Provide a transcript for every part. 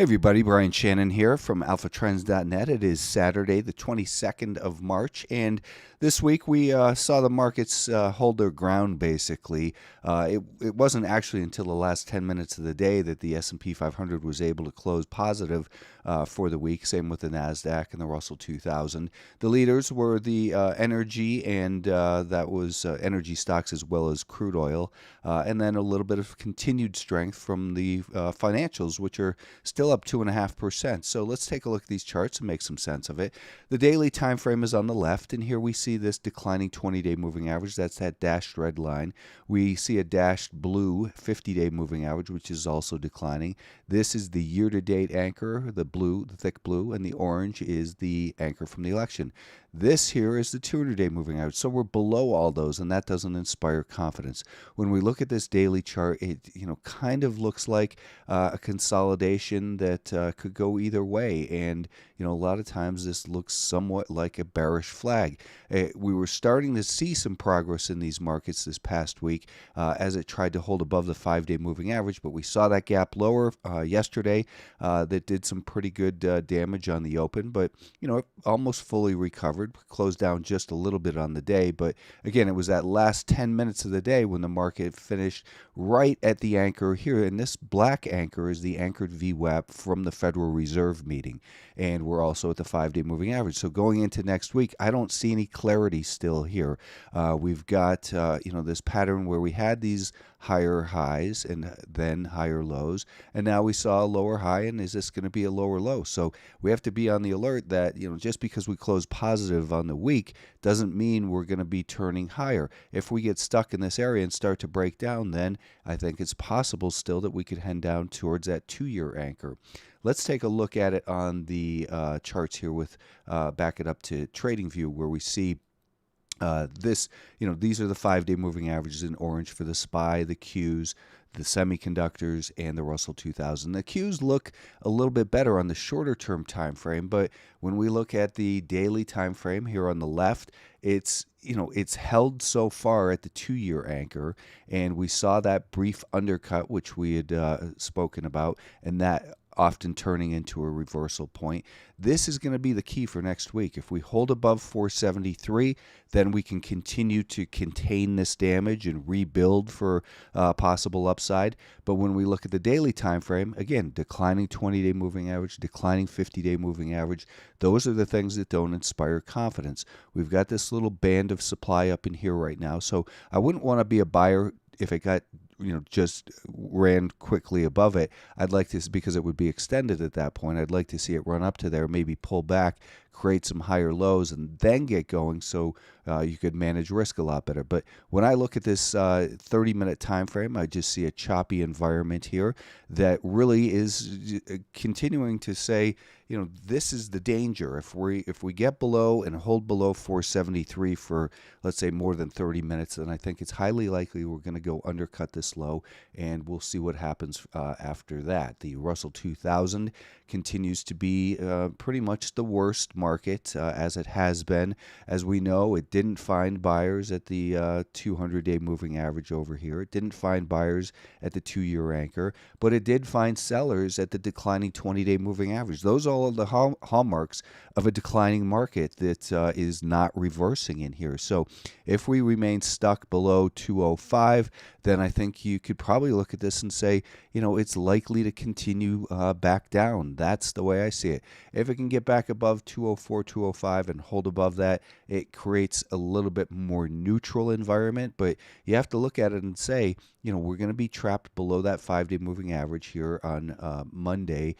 Hey everybody, Brian Shannon here from alphatrends.net. It is Saturday, the 22nd of March, and this week we saw the markets hold their ground basically. It wasn't actually until the last 10 minutes of the day that the S&P 500 was able to close positive for the week, same with the NASDAQ and the Russell 2000. The leaders were the energy, and that was energy stocks as well as crude oil, and then a little bit of continued strength from the financials, which are still up 2.5%. So let's take a look at these charts and make some sense of it. The daily time frame is on the left, and here we see this declining 20-day moving average. That's that dashed red line. We see a dashed blue 50-day moving average, which is also declining. This is the year-to-date anchor, the blue, the thick blue, and the orange is the anchor from the election. This here is the 200-day moving average. So we're below all those, and that doesn't inspire confidence. When we look at this daily chart, it kind of looks like a consolidation that could go either way. And a lot of times this looks somewhat like a bearish flag. We were starting to see some progress in these markets this past week as it tried to hold above the 5-day moving average, but we saw that gap lower yesterday that did some pretty good damage on the open, but it almost fully recovered, closed down just a little bit on the day. But again, it was that last 10 minutes of the day when the market finished right at the anchor here, and this black anchor is the anchored VWAP from the Federal Reserve meeting, and we're also at the 5-day moving average. So going into next week, I don't see any clarity still here. We've got this pattern where we had these higher highs and then higher lows, and now we saw a lower high, and is this going to be a lower low? So we have to be on the alert that just because we close positive on the week doesn't mean we're going to be turning higher. If we get stuck in this area and start to break down, then I think it's possible still that we could head down towards that 2-year anchor. Let's take a look at it on the charts here with back it up to TradingView, where we see these are the 5-day moving averages in orange for the SPY, the Qs, the semiconductors, and the Russell 2000. The Qs look a little bit better on the shorter term time frame, but when we look at the daily time frame here on the left, it's held so far at the 2-year anchor, and we saw that brief undercut which we had spoken about, and that often turning into a reversal point. This is going to be the key for next week. If we hold above 473, then we can continue to contain this damage and rebuild for possible upside. But when we look at the daily time frame, again, declining 20-day moving average, declining 50-day moving average, those are the things that don't inspire confidence. We've got this little band of supply up in here right now, so I wouldn't want to be a buyer if it got just ran quickly above it. I'd like this because it would be extended at that point. I'd like to see it run up to there, maybe pull back, create some higher lows, and then get going so you could manage risk a lot better. But when I look at this 30-minute time frame, I just see a choppy environment here that really is continuing to say, this is the danger. If we get below and hold below 473 for, let's say, more than 30 minutes, then I think it's highly likely we're going to go undercut this low, and we'll see what happens after that. The Russell 2000 continues to be pretty much the worst market as it has been. As we know, it didn't find buyers at the 200-day moving average over here. It didn't find buyers at the 2-year anchor, but it did find sellers at the declining 20-day moving average. Those are all of the hallmarks of a declining market that is not reversing in here. So if we remain stuck below 205, then I think you could probably look at this and say, it's likely to continue back down. That's the way I see it. If it can get back above 204, 205 and hold above that, it creates a little bit more neutral environment. But you have to look at it and say, we're going to be trapped below that 5-day moving average here on Monday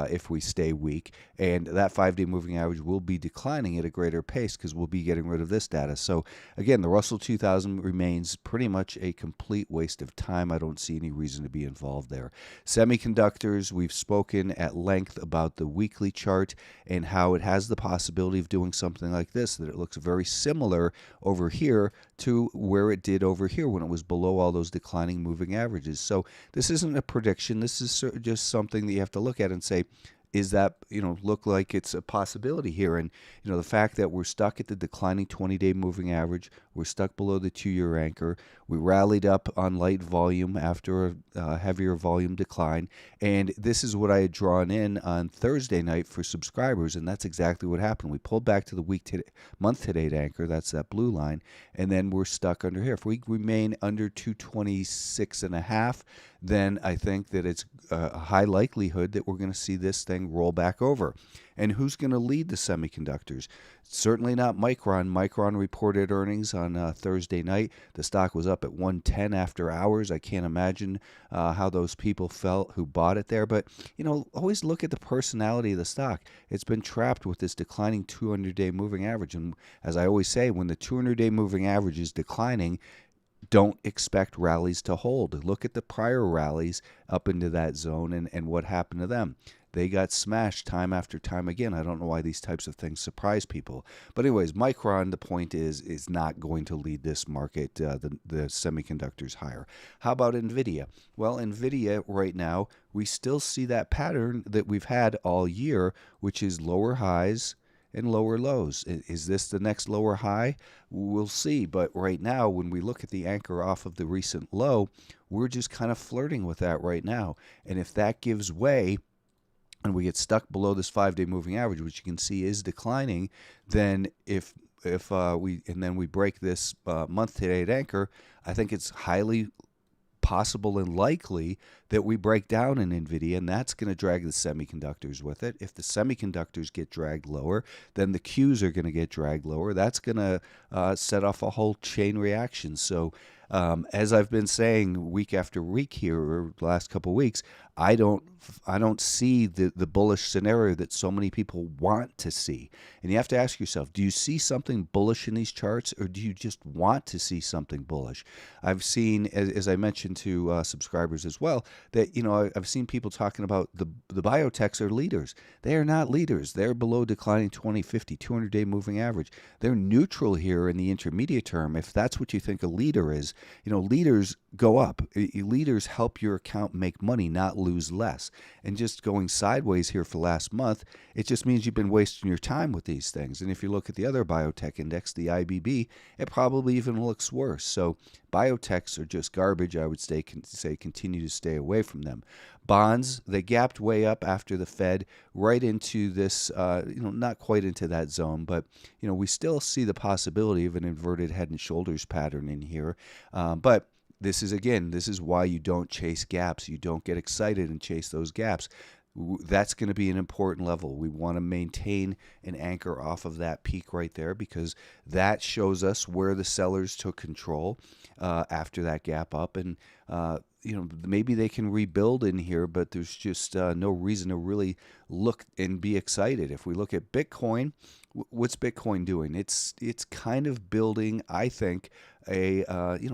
if we stay weak. And that 5-day moving average will be declining at a greater pace because we'll be getting rid of this data. So again, the Russell 2000 remains pretty much a complete waste of time. I don't see any reason to be involved there. Semiconductors, we've spoken at length about the weekly chart and how it has the possibility of doing something like this, that it looks very similar over here to where it did over here when it was below all those declining moving averages. So this isn't a prediction. This is just something that you have to look at and say, is that, look like it's a possibility here. And, the fact that we're stuck at the declining 20-day moving average, we're stuck below the 2-year anchor. We rallied up on light volume after a heavier volume decline. And this is what I had drawn in on Thursday night for subscribers. And that's exactly what happened. We pulled back to the month-to-date anchor. That's that blue line. And then we're stuck under here. If we remain under 226.5, then I think that it's a high likelihood that we're going to see this thing roll back over. And who's going to lead the semiconductors? Certainly not Micron. Micron reported earnings on Thursday night. The stock was up at 110 after hours. I can't imagine how those people felt who bought it there. But, always look at the personality of the stock. It's been trapped with this declining 200-day moving average. And as I always say, when the 200-day moving average is declining, don't expect rallies to hold. Look at the prior rallies up into that zone and what happened to them. They got smashed time after time again. I don't know why these types of things surprise people. But anyways, Micron, the point is not going to lead this market, the semiconductors higher. How about NVIDIA? Well, NVIDIA right now, we still see that pattern that we've had all year, which is lower highs and lower lows. Is this the next lower high? We'll see. But right now, when we look at the anchor off of the recent low, we're just kind of flirting with that right now. And if that gives way and we get stuck below this 5-day moving average, which you can see is declining, then if we break this month-to-date anchor, I think it's highly possible and likely that we break down in NVIDIA, and that's going to drag the semiconductors with it. If the semiconductors get dragged lower, then the Qs are going to get dragged lower. That's going to set off a whole chain reaction. So as I've been saying week after week here, or the last couple of weeks, I don't see the bullish scenario that so many people want to see. And you have to ask yourself, do you see something bullish in these charts, or do you just want to see something bullish? I've seen, as I mentioned to subscribers as well, that I've seen people talking about the biotechs are leaders. They are not leaders. They're below declining 20/50, 200-day moving average. They're neutral here in the intermediate term. If that's what you think a leader is, leaders go up. Leaders help your account make money, not lose less. And just going sideways here for last month, it just means you've been wasting your time with these things. And if you look at the other biotech index, the IBB, it probably even looks worse. So biotechs are just garbage. I would say continue to stay away from them. Bonds, they gapped way up after the Fed right into this, not quite into that zone, but, we still see the possibility of an inverted head and shoulders pattern in here. But this is why you don't chase gaps. You don't get excited and chase those gaps. That's going to be an important level. We want to maintain an anchor off of that peak right there, because that shows us where the sellers took control after that gap up. And, maybe they can rebuild in here, but there's just no reason to really look and be excited. If we look at Bitcoin, what's Bitcoin doing? It's kind of building, I think, a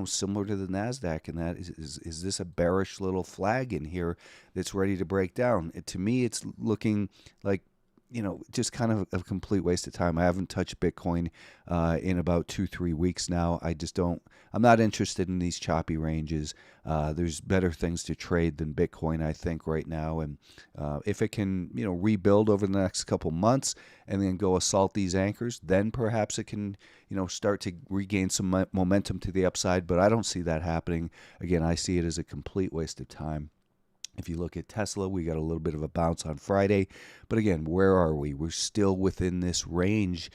similar to the NASDAQ, and that is this a bearish little flag in here that's ready to break down? To me, it's looking like just kind of a complete waste of time. I haven't touched Bitcoin in about 2-3 weeks now. I'm not interested in these choppy ranges. There's better things to trade than Bitcoin, I think, right now. And if it can, rebuild over the next couple months and then go assault these anchors, then perhaps it can, start to regain some momentum to the upside. But I don't see that happening. Again, I see it as a complete waste of time. If you look at Tesla, we got a little bit of a bounce on Friday. But again, where are we? We're still within this range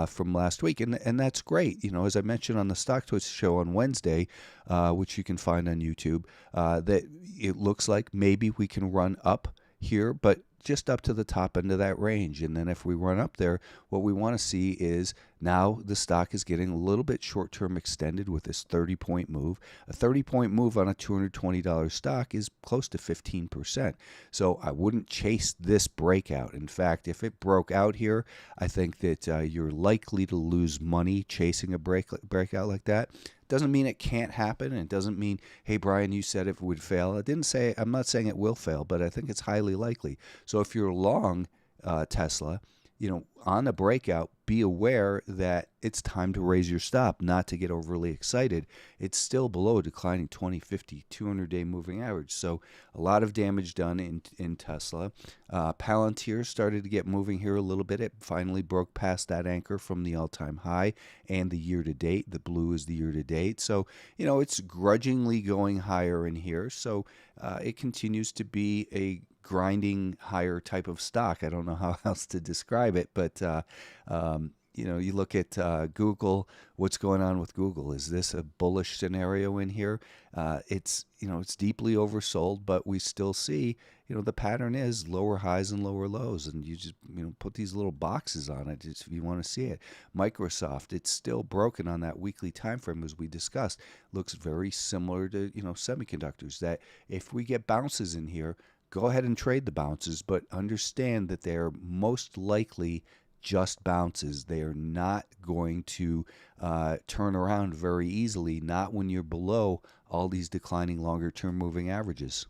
from last week. And that's great. As I mentioned on the Stock Twitch show on Wednesday, which you can find on YouTube, that it looks like maybe we can run up here, but just up to the top end of that range. And then if we run up there, what we want to see is now the stock is getting a little bit short-term extended with this 30-point move. A 30-point move on a $220 stock is close to 15%. So I wouldn't chase this breakout. In fact, if it broke out here, I think that you're likely to lose money chasing a breakout like that. Doesn't mean it can't happen, and it doesn't mean, hey, Brian, you said it would fail. I'm not saying it will fail, but I think it's highly likely. So if you're long Tesla, on a breakout, be aware that it's time to raise your stop, not to get overly excited. It's still below a declining 20, 50, 200-day moving average. So a lot of damage done in Tesla. Palantir started to get moving here a little bit. It finally broke past that anchor from the all-time high and the year-to-date. The blue is the year-to-date. So, it's grudgingly going higher in here. So it continues to be a grinding higher type of stock. I don't know how else to describe it, but you look at Google. What's going on with Google? Is this a bullish scenario in here? It's deeply oversold, but we still see the pattern is lower highs and lower lows, and you just put these little boxes on it if you want to see it. Microsoft, it's still broken on that weekly time frame, as we discussed. Looks very similar to semiconductors. That if we get bounces in here, go ahead and trade the bounces, but understand that they're most likely just bounces. They are not going to turn around very easily, not when you're below all these declining longer-term moving averages.